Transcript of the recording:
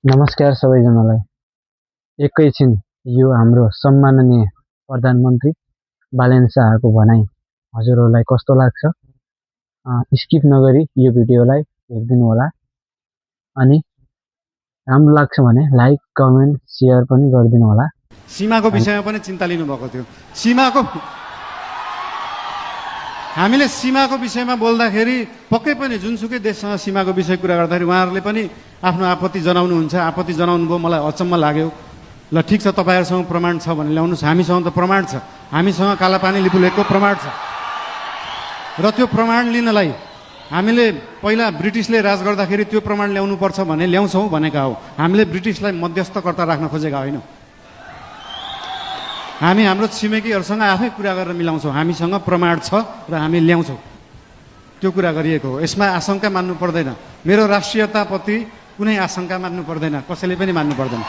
नमस्कार सबैजनालाई। एकैछिन यो हाम्रो सम्माननीय प्रधानमन्त्री बालेन शाहको भनाइ हजुरहरूलाई कस्तो लाग्छ? स्किप नगरी यो भिडियोलाई हेरिदिनु होला अनि राम्रो लाग्छ भने लाइक, कमेन्ट, सेयर पनि गरिदिनु होला। सीमाको विषयमा पनि चिन्ता लिनुभएको थियो। हामीले सीमाको विषयमा बोल्दाखेरि पक्कै पनि जुनसुकै देशसँग सीमाको विषय कुरा गर्दाखेरि उहाँहरूले पनि आफ्नो आपत्ति जनाउनुहुन्छ। आपत्ति जनाउनु भयो, मलाई अचम्म लाग्यो। ल ठिक छ, तपाईँहरूसँग प्रमाण छ भने ल्याउनुहोस्। हामीसँग त प्रमाण छ, हामीसँग कालापानी लिपुलेखको प्रमाण छ र त्यो प्रमाण लिनलाई हामीले पहिला ब्रिटिसले राज गर्दाखेरि त्यो प्रमाण ल्याउनुपर्छ भने ल्याउँछौँ भनेका हो। हामीले ब्रिटिसलाई मध्यस्थकर्ता राख्न खोजेका होइनौँ। हामी हाम्रो छिमेकीहरूसँग आफै कुरा गरेर मिलाउँछौँ। हामीसँग प्रमाण छ र हामी ल्याउँछौँ, त्यो कुरा गरिएको हो। यसमा आशंका मान्नु पर्दैन। मेरो राष्ट्रियताप्रति कुनै आशंका मान्नु पर्दैन, कसैले पनि मान्नु पर्दैन।